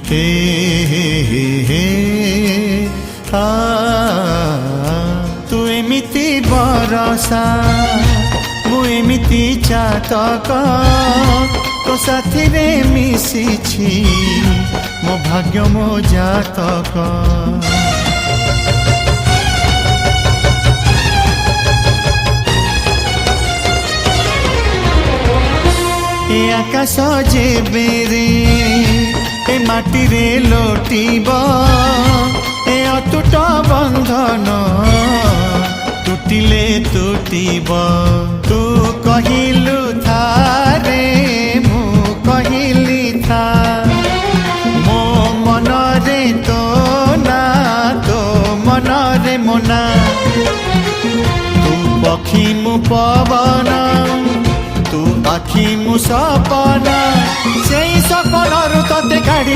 हे हे हे हे तू एमिति बरसा मु एमिति चातक तो साथी रे मिशिछि मो भाग्य मो जातक ए आकाश जेबे रे ए माटी रे लोटिब ए अटूट बंधन टूटिले टूटिब तू कहिलु थारे मु कहिली था मो मन रे तो ना तो मन रे मोना तू पक्षी मु पवन तू आखि मु सपना से सपन तते गाड़ी